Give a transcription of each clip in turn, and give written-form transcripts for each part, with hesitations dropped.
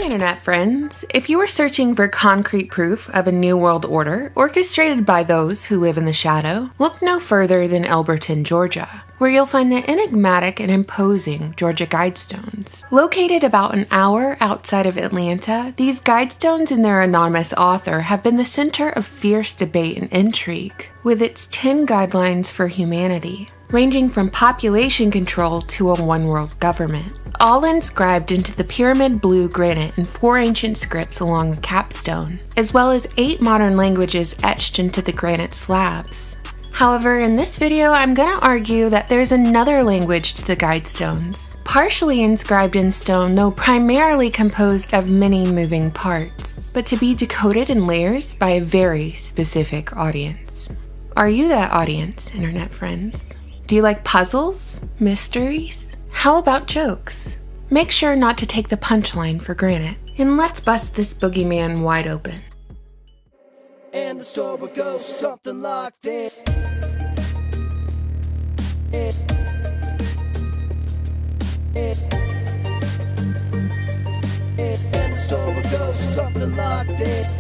Internet friends! If you are searching for concrete proof of a new world order orchestrated by those who live in the shadow, look no further than Elberton, Georgia, where you'll find the enigmatic and imposing Georgia Guidestones. Located about an hour outside of Atlanta, these Guidestones and their anonymous author have been the center of fierce debate and intrigue, with its 10 guidelines for humanity, ranging from population control to a one-world government, all inscribed into the pyramid blue granite in 4 ancient scripts along the capstone, as well as 8 modern languages etched into the granite slabs. However, in this video, I'm going to argue that there's another language to the Guidestones, partially inscribed in stone, though primarily composed of many moving parts, but to be decoded in layers by a very specific audience. Are you that audience, Internet friends? Do you like puzzles? Mysteries? How about jokes? Make sure not to take the punchline for granted, and let's bust this boogeyman wide open. And the story goes something like this. And the story goes something like this.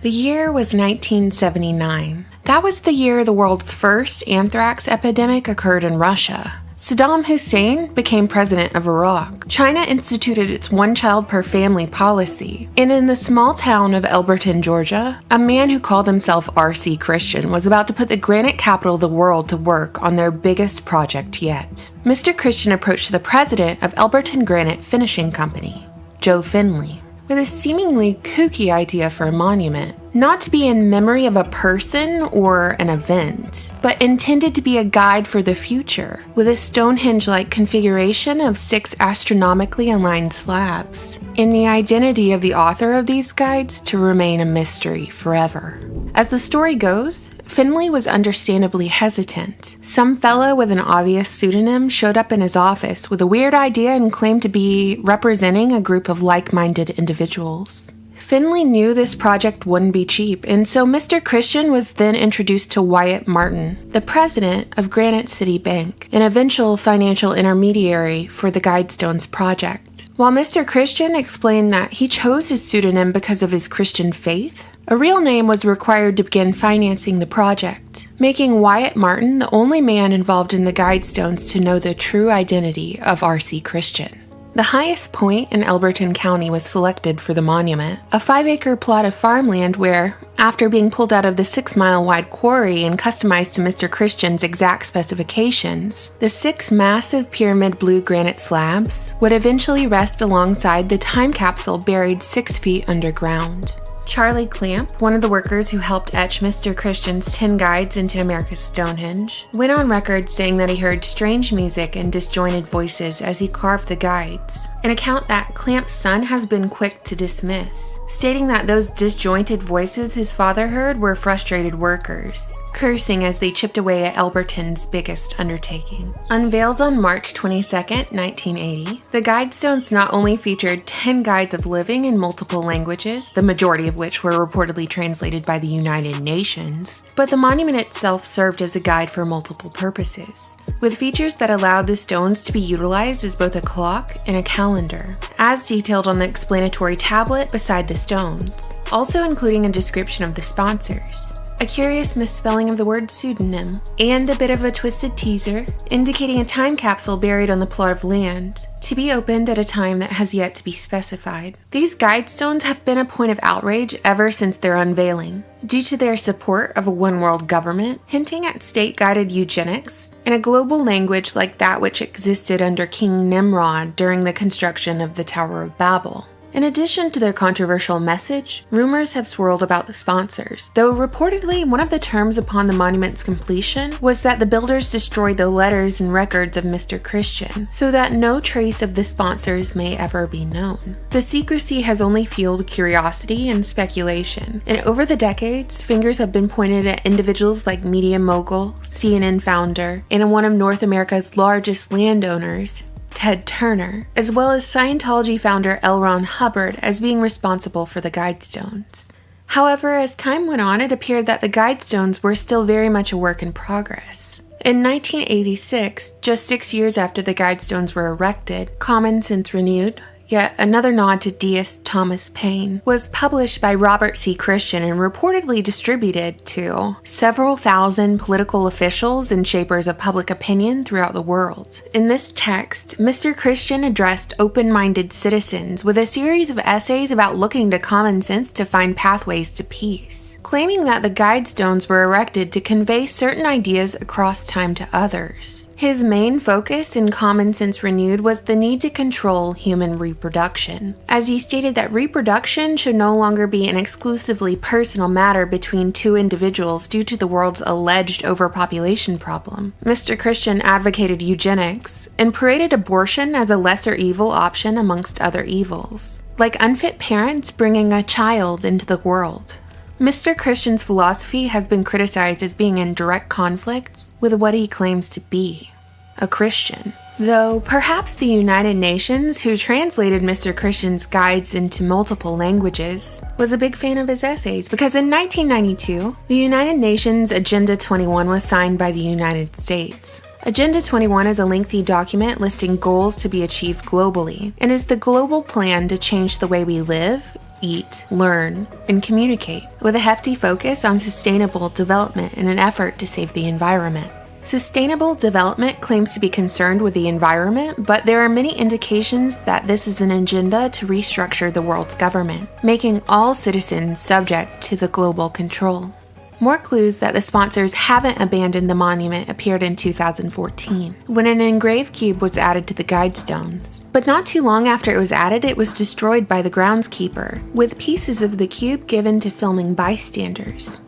The year was 1979. That was the year the world's first anthrax epidemic occurred in Russia. Saddam Hussein became president of Iraq. China instituted its one-child-per-family policy. And in the small town of Elberton, Georgia, a man who called himself R.C. Christian was about to put the granite capital of the world to work on their biggest project yet. Mr. Christian approached the president of Elberton Granite Finishing Company, Joe Finley, with a seemingly kooky idea for a monument, not to be in memory of a person or an event, but intended to be a guide for the future, with a Stonehenge-like configuration of 6 astronomically aligned slabs, and the identity of the author of these guides to remain a mystery forever. As the story goes, Finley was understandably hesitant. Some fellow with an obvious pseudonym showed up in his office with a weird idea and claimed to be representing a group of like-minded individuals. Finley knew this project wouldn't be cheap, and so Mr. Christian was then introduced to Wyatt Martin, the president of Granite City Bank, an eventual financial intermediary for the Guidestones project. While Mr. Christian explained that he chose his pseudonym because of his Christian faith, a real name was required to begin financing the project, making Wyatt Martin the only man involved in the Guidestones to know the true identity of R.C. Christian. The highest point in Elberton County was selected for the monument, a 5-acre plot of farmland where, after being pulled out of the 6-mile-wide quarry and customized to Mr. Christian's exact specifications, the 6 massive pyramid blue granite slabs would eventually rest alongside the time capsule buried 6 feet underground. Charlie Clamp, one of the workers who helped etch Mr. Christian's 10 guides into America's Stonehenge, went on record saying that he heard strange music and disjointed voices as he carved the guides, an account that Clamp's son has been quick to dismiss, stating that those disjointed voices his father heard were frustrated workers, cursing as they chipped away at Elberton's biggest undertaking. Unveiled on March 22, 1980, the Guidestones not only featured 10 guides of living in multiple languages, the majority of which were reportedly translated by the United Nations, but the monument itself served as a guide for multiple purposes, with features that allowed the stones to be utilized as both a clock and a calendar, as detailed on the explanatory tablet beside the stones, also including a description of the sponsors, a curious misspelling of the word pseudonym, and a bit of a twisted teaser indicating a time capsule buried on the plot of land, to be opened at a time that has yet to be specified. These Guidestones have been a point of outrage ever since their unveiling, due to their support of a one-world government, hinting at state-guided eugenics, and a global language like that which existed under King Nimrod during the construction of the Tower of Babel. In addition to their controversial message, rumors have swirled about the sponsors, though reportedly one of the terms upon the monument's completion was that the builders destroyed the letters and records of Mr. Christian, so that no trace of the sponsors may ever be known. The secrecy has only fueled curiosity and speculation, and over the decades, fingers have been pointed at individuals like media mogul, CNN founder, and one of North America's largest landowners, Ted Turner, as well as Scientology founder L. Ron Hubbard as being responsible for the Guidestones. However, as time went on, it appeared that the Guidestones were still very much a work in progress. In 1986, just 6 years after the Guidestones were erected, common sense renewed, Yet another nod to deist Thomas Paine was published by Robert C. Christian and reportedly distributed to several thousand political officials and shapers of public opinion throughout the world. In this text, Mr. Christian addressed open-minded citizens with a series of essays about looking to common sense to find pathways to peace, claiming that the Guidestones were erected to convey certain ideas across time to others. His main focus in Common Sense Renewed was the need to control human reproduction, as he stated that reproduction should no longer be an exclusively personal matter between two individuals due to the world's alleged overpopulation problem. Mr. Christian advocated eugenics and paraded abortion as a lesser evil option amongst other evils, like unfit parents bringing a child into the world. Mr. Christian's philosophy has been criticized as being in direct conflict with what he claims to be, a Christian. Though perhaps the United Nations, who translated Mr. Christian's guides into multiple languages, was a big fan of his essays, because in 1992, the United Nations Agenda 21 was signed by the United States. Agenda 21 is a lengthy document listing goals to be achieved globally, and is the global plan to change the way we live, eat, learn, and communicate, with a hefty focus on sustainable development in an effort to save the environment. Sustainable development claims to be concerned with the environment, but there are many indications that this is an agenda to restructure the world's government, making all citizens subject to the global control. More clues that the sponsors haven't abandoned the monument appeared in 2014, when an engraved cube was added to the Guidestones. But not too long after it was added, it was destroyed by the groundskeeper, with pieces of the cube given to filming bystanders.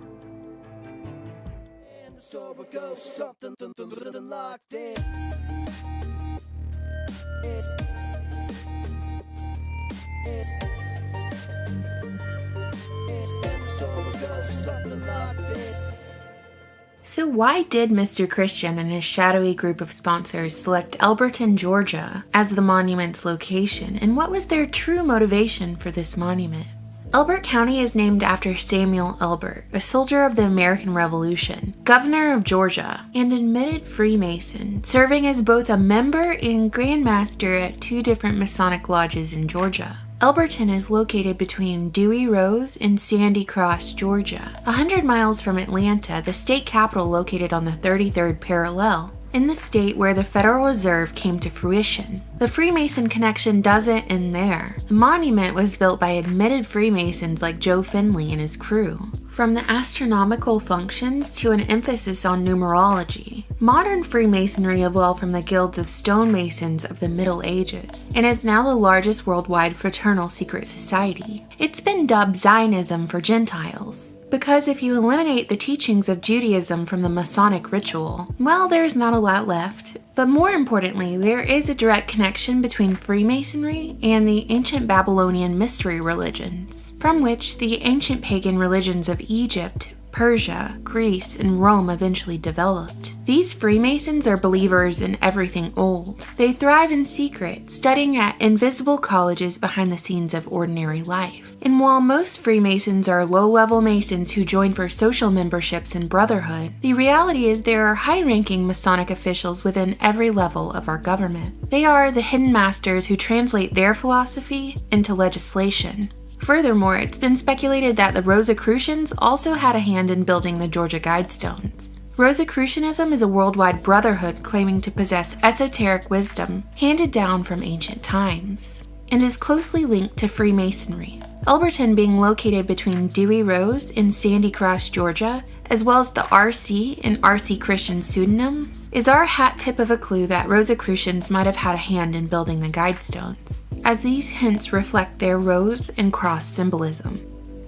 And the story goes something like this. So why did Mr. Christian and his shadowy group of sponsors select Elberton, Georgia as the monument's location, and what was their true motivation for this monument? Elbert County is named after Samuel Elbert, a soldier of the American Revolution, governor of Georgia, and admitted Freemason, serving as both a member and Grand Master at two different Masonic lodges in Georgia. Elberton is located between Dewey Rose and Sandy Cross, Georgia, 100 miles from Atlanta, the state capital located on the 33rd parallel, in the state where the Federal Reserve came to fruition. The Freemason connection doesn't end there. The monument was built by admitted Freemasons like Joe Finley and his crew. From the astronomical functions to an emphasis on numerology, modern Freemasonry evolved from the guilds of stonemasons of the Middle Ages, and is now the largest worldwide fraternal secret society. It's been dubbed Zionism for Gentiles, because if you eliminate the teachings of Judaism from the Masonic ritual, well, there's not a lot left. But more importantly, there is a direct connection between Freemasonry and the ancient Babylonian mystery religions, from which the ancient pagan religions of Egypt, Persia, Greece, and Rome eventually developed. These Freemasons are believers in everything old. They thrive in secret, studying at invisible colleges behind the scenes of ordinary life. And while most Freemasons are low-level Masons who join for social memberships and brotherhood, the reality is there are high-ranking Masonic officials within every level of our government. They are the hidden masters who translate their philosophy into legislation. Furthermore, it's been speculated that the Rosicrucians also had a hand in building the Georgia Guidestones. Rosicrucianism is a worldwide brotherhood claiming to possess esoteric wisdom handed down from ancient times, and is closely linked to Freemasonry. Elberton being located between Dewey Rose and Sandy Cross, Georgia, as well as the RC and RC Christian pseudonym, is our hat tip of a clue that Rosicrucians might have had a hand in building the Guidestones, as these hints reflect their rose and cross symbolism.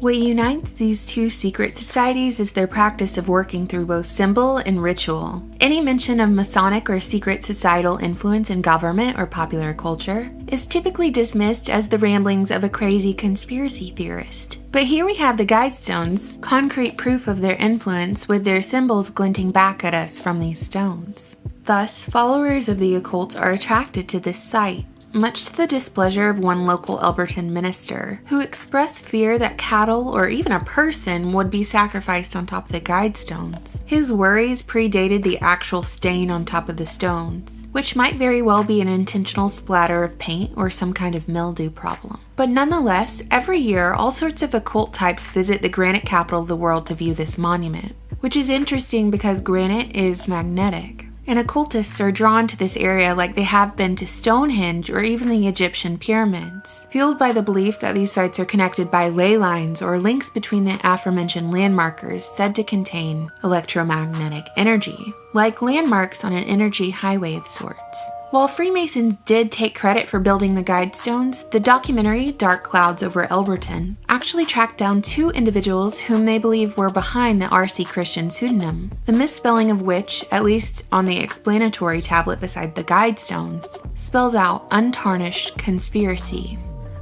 What unites these two secret societies is their practice of working through both symbol and ritual. Any mention of Masonic or secret societal influence in government or popular culture is typically dismissed as the ramblings of a crazy conspiracy theorist. But here we have the Guidestones, concrete proof of their influence, with their symbols glinting back at us from these stones. Thus, followers of the occult are attracted to this site, much to the displeasure of one local Elberton minister, who expressed fear that cattle or even a person would be sacrificed on top of the Guidestones. His worries predated the actual stain on top of the stones, which might very well be an intentional splatter of paint or some kind of mildew problem. But nonetheless, every year all sorts of occult types visit the granite capital of the world to view this monument, which is interesting because granite is magnetic. And occultists are drawn to this area like they have been to Stonehenge or even the Egyptian pyramids, fueled by the belief that these sites are connected by ley lines or links between the aforementioned landmarkers said to contain electromagnetic energy, like landmarks on an energy highway of sorts. While Freemasons did take credit for building the Guidestones, the documentary Dark Clouds over Elberton actually tracked down two individuals whom they believe were behind the R.C. Christian pseudonym, the misspelling of which, at least on the explanatory tablet beside the Guidestones, spells out untarnished conspiracy.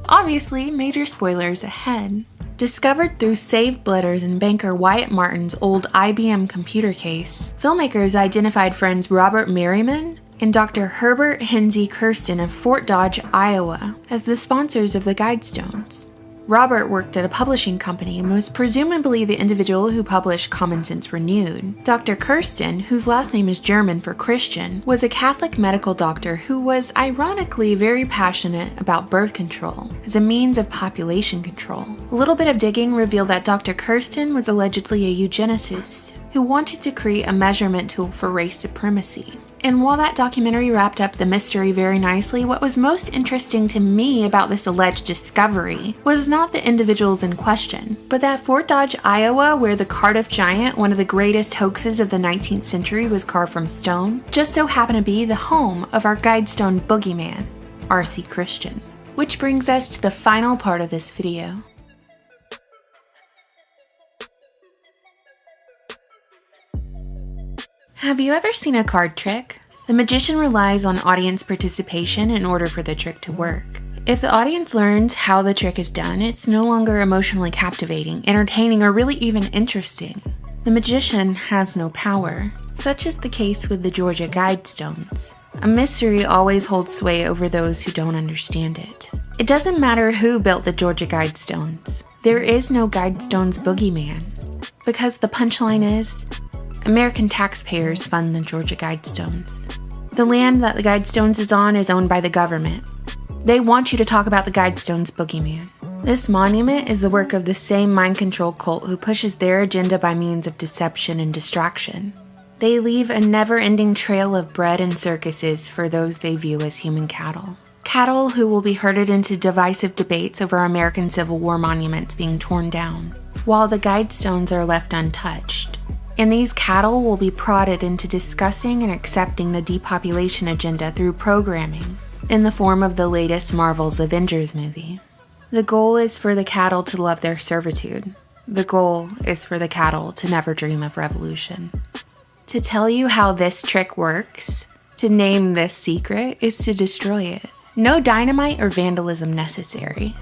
Obviously, major spoilers ahead. Discovered through saved letters in banker Wyatt Martin's old IBM computer case, filmmakers identified friends Robert Merriman and Dr. Herbert Henze Kirsten of Fort Dodge, Iowa, as the sponsors of the Guidestones. Robert worked at a publishing company and was presumably the individual who published Common Sense Renewed. Dr. Kirsten, whose last name is German for Christian, was a Catholic medical doctor who was ironically very passionate about birth control as a means of population control. A little bit of digging revealed that Dr. Kirsten was allegedly a eugenicist who wanted to create a measurement tool for race supremacy. And while that documentary wrapped up the mystery very nicely, what was most interesting to me about this alleged discovery was not the individuals in question, but that Fort Dodge, Iowa, where the Cardiff Giant, one of the greatest hoaxes of the 19th century, was carved from stone, just so happened to be the home of our Guidestone boogeyman, R.C. Christian. Which brings us to the final part of this video. Have you ever seen a card trick? The magician relies on audience participation in order for the trick to work. If the audience learns how the trick is done, it's no longer emotionally captivating, entertaining, or really even interesting. The magician has no power. Such is the case with the Georgia Guidestones. A mystery always holds sway over those who don't understand it. It doesn't matter who built the Georgia Guidestones. There is no Guidestones boogeyman. Because the punchline is, American taxpayers fund the Georgia Guidestones. The land that the Guidestones is on is owned by the government. They want you to talk about the Guidestones boogeyman. This monument is the work of the same mind control cult who pushes their agenda by means of deception and distraction. They leave a never-ending trail of bread and circuses for those they view as human cattle. Cattle who will be herded into divisive debates over American Civil War monuments being torn down, while the Guidestones are left untouched. And these cattle will be prodded into discussing and accepting the depopulation agenda through programming, in the form of the latest Marvel's Avengers movie. The goal is for the cattle to love their servitude. The goal is for the cattle to never dream of revolution. To tell you how this trick works, to name this secret, is to destroy it. No dynamite or vandalism necessary.